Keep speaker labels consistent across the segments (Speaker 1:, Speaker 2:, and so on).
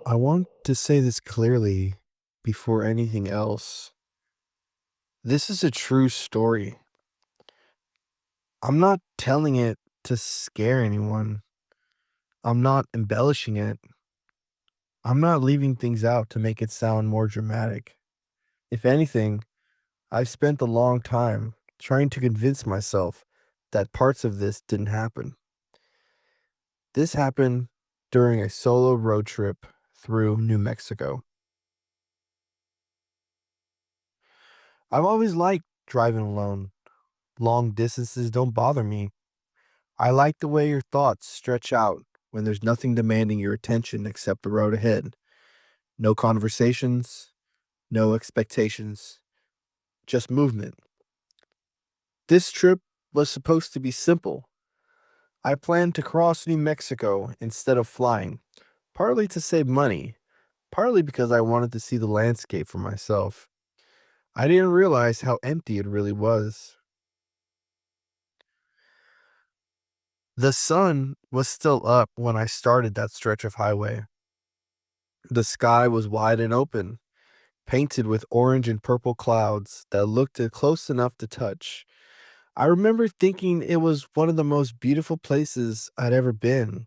Speaker 1: I want to say this clearly before anything else. This is a true story. I'm not telling it to scare anyone. I'm not embellishing it. I'm not leaving things out to make it sound more dramatic. If anything, I've spent a long time trying to convince myself that parts of this didn't happen. This happened during a solo road trip through New Mexico. I've always liked driving alone. Long distances don't bother me. I like the way your thoughts stretch out when there's nothing demanding your attention except the road ahead. No conversations, no expectations, just movement. This trip was supposed to be simple. I planned to cross New Mexico instead of flying, partly to save money, partly because I wanted to see the landscape for myself. I didn't realize how empty it really was. The sun was still up when I started that stretch of highway. The sky was wide and open, painted with orange and purple clouds that looked close enough to touch. I remember thinking it was one of the most beautiful places I'd ever been.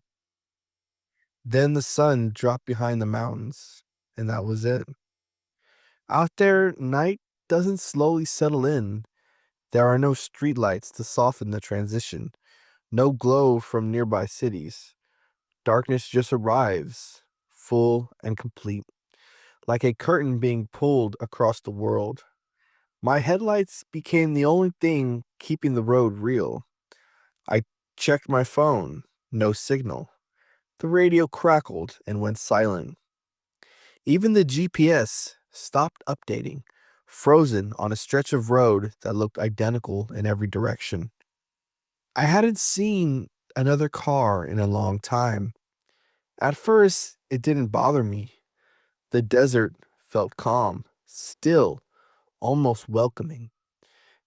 Speaker 1: Then the sun dropped behind the mountains, and that was it. Out there, night doesn't slowly settle in. There are no streetlights to soften the transition, no glow from nearby cities. Darkness just arrives, full and complete, like a curtain being pulled across the world. My headlights became the only thing keeping the road real. I checked my phone. No signal. The radio crackled and went silent. Even the GPS stopped updating, frozen on a stretch of road that looked identical in every direction. I hadn't seen another car in a long time. At first, it didn't bother me. The desert felt calm, still, almost welcoming.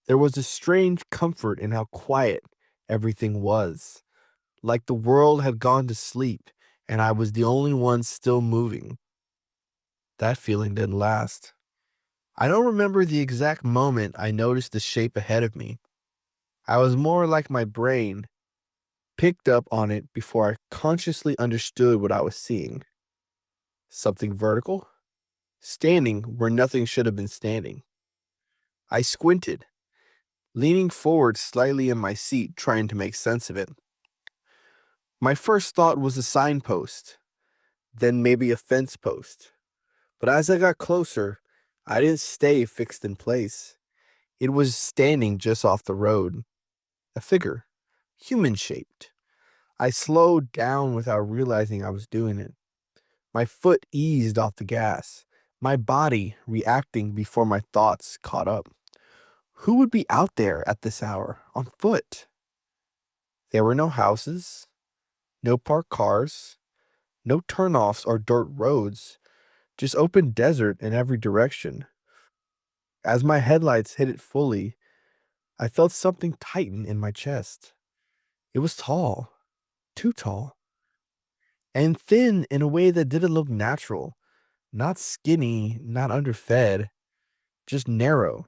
Speaker 1: There was a strange comfort in how quiet everything was, like the world had gone to sleep and I was the only one still moving. That feeling didn't last. I don't remember the exact moment I noticed the shape ahead of me. I was more like my brain picked up on it before I consciously understood what I was seeing. Something vertical, standing where nothing should have been standing. I squinted, leaning forward slightly in my seat, trying to make sense of it. My first thought was a signpost, then maybe a fence post. But as I got closer, I didn't stay fixed in place. It was standing just off the road, a figure, human shaped. I slowed down without realizing I was doing it. My foot eased off the gas, my body reacting before my thoughts caught up. Who would be out there at this hour on foot? There were no houses, no parked cars, no turnoffs or dirt roads, just open desert in every direction. As my headlights hit it fully, I felt something tighten in my chest. It was tall, too tall, and thin in a way that didn't look natural. Not skinny, not underfed, just narrow,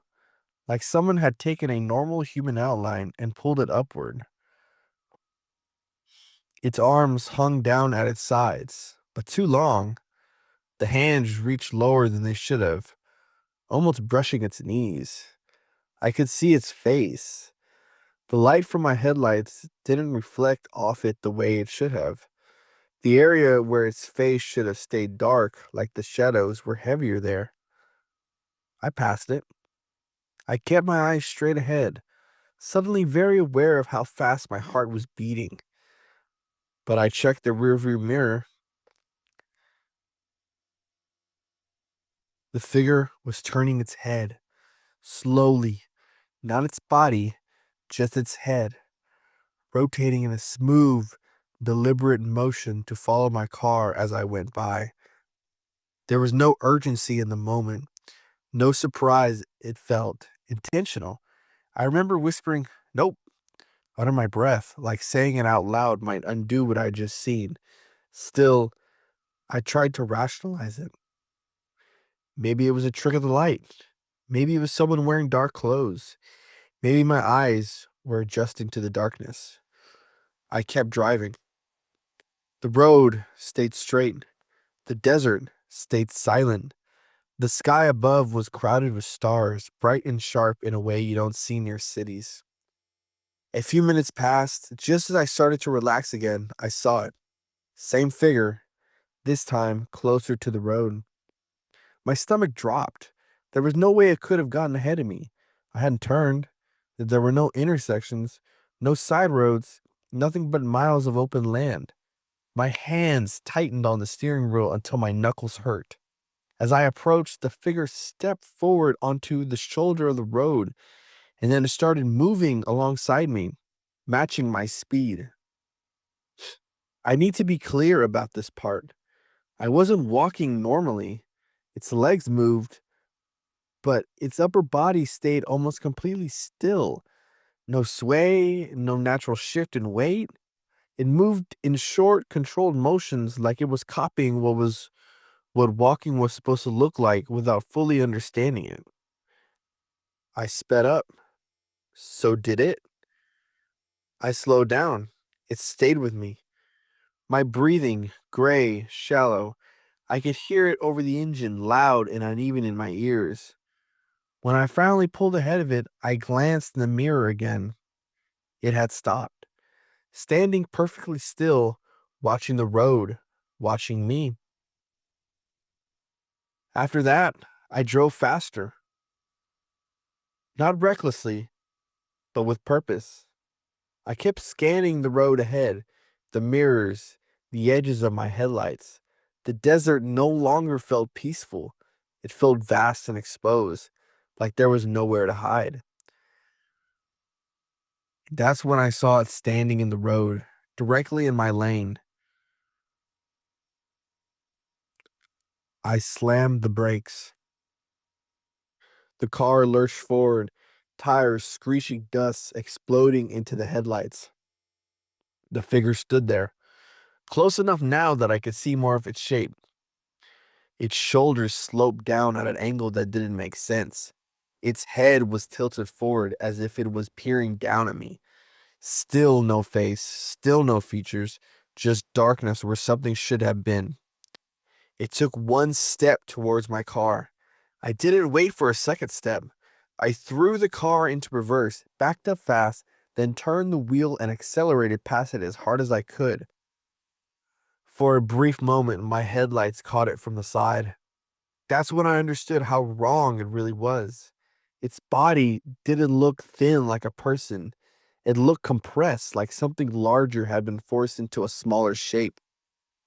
Speaker 1: like someone had taken a normal human outline and pulled it upward. Its arms hung down at its sides, but too long. The hands reached lower than they should have, almost brushing its knees. I could see its face. The light from my headlights didn't reflect off it the way it should have. The area where its face should have stayed dark, like the shadows, were heavier there. I passed it. I kept my eyes straight ahead, suddenly very aware of how fast my heart was beating. But I checked the rearview mirror. The figure was turning its head, slowly, not its body, just its head, rotating in a smooth, deliberate motion to follow my car as I went by. There was no urgency in the moment, no surprise. It felt intentional. I remember whispering, "Nope," under my breath, like saying it out loud might undo what I'd just seen. Still, I tried to rationalize it. Maybe it was a trick of the light. Maybe it was someone wearing dark clothes. Maybe my eyes were adjusting to the darkness. I kept driving. The road stayed straight. The desert stayed silent. The sky above was crowded with stars, bright and sharp in a way you don't see near cities. A few minutes passed. Just as I started to relax again, I saw it. Same figure, this time closer to the road. My stomach dropped. There was no way it could have gotten ahead of me. I hadn't turned. There were no intersections, no side roads, nothing but miles of open land. My hands tightened on the steering wheel until my knuckles hurt. As I approached, the figure stepped forward onto the shoulder of the road, and then it started moving alongside me, matching my speed. I need to be clear about this part. I wasn't walking normally. Its legs moved, but its upper body stayed almost completely still. No sway, no natural shift in weight. It moved in short, controlled motions like it was copying what walking was supposed to look like without fully understanding it. I sped up. So did it. I slowed down. It stayed with me. My breathing, gray, shallow. I could hear it over the engine, loud and uneven in my ears. When I finally pulled ahead of it, I glanced in the mirror again. It had stopped, standing perfectly still, watching the road, watching me. After that, I drove faster. Not recklessly, but with purpose. I kept scanning the road ahead, the mirrors, the edges of my headlights. The desert no longer felt peaceful. It felt vast and exposed, like there was nowhere to hide. That's when I saw it standing in the road, directly in my lane. I slammed the brakes. The car lurched forward, tires screeching dust exploding into the headlights. The figure stood there, close enough now that I could see more of its shape. Its shoulders sloped down at an angle that didn't make sense. Its head was tilted forward as if it was peering down at me. Still no face, still no features, just darkness where something should have been. It took one step towards my car. I didn't wait for a second step. I threw the car into reverse, backed up fast, then turned the wheel and accelerated past it as hard as I could. For a brief moment, my headlights caught it from the side. That's when I understood how wrong it really was. Its body didn't look thin like a person. It looked compressed, like something larger had been forced into a smaller shape,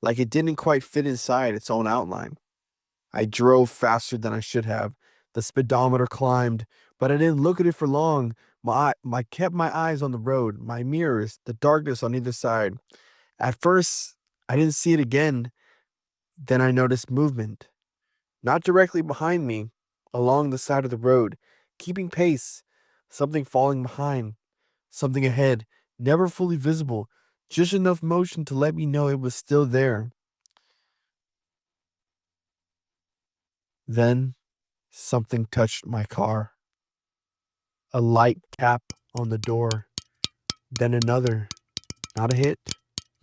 Speaker 1: like it didn't quite fit inside its own outline. I drove faster than I should have. The speedometer climbed, but I didn't look at it for long. I kept my eyes on the road, my mirrors, the darkness on either side. At first, I didn't see it again. Then I noticed movement. Not directly behind me, along the side of the road, keeping pace, something falling behind, something ahead, never fully visible, just enough motion to let me know it was still there. Then something touched my car. A light tap on the door, then another. Not a hit,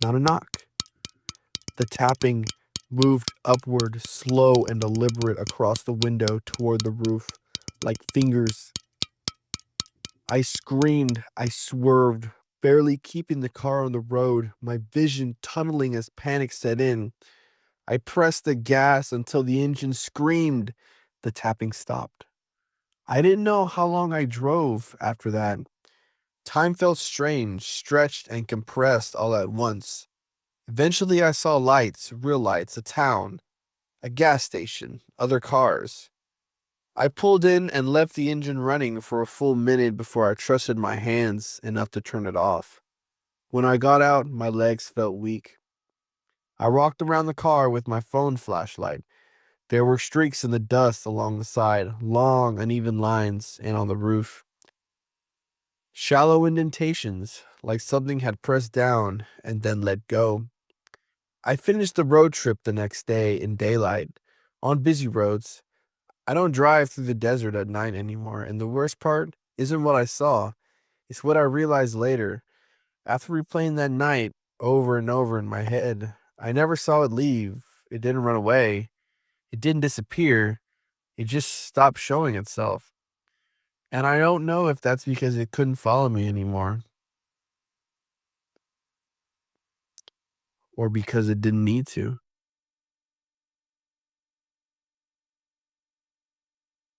Speaker 1: not a knock. The tapping moved upward, slow and deliberate across the window toward the roof, like fingers. I screamed, I swerved, barely keeping the car on the road, my vision tunneling as panic set in. I pressed the gas until the engine screamed. The tapping stopped. I didn't know how long I drove after that. Time felt strange, stretched and compressed all at once. Eventually, I saw lights, real lights, a town, a gas station, other cars. I pulled in and left the engine running for a full minute before I trusted my hands enough to turn it off. When I got out, my legs felt weak. I walked around the car with my phone flashlight. There were streaks in the dust along the side, long, uneven lines, and on the roof. Shallow indentations, like something had pressed down and then let go. I finished the road trip the next day in daylight on busy roads. I don't drive through the desert at night anymore, and the worst part isn't what I saw, it's what I realized later. After replaying that night over and over in my head, I never saw it leave. It didn't run away. It didn't disappear. It just stopped showing itself. And I don't know if that's because it couldn't follow me anymore or because it didn't need to.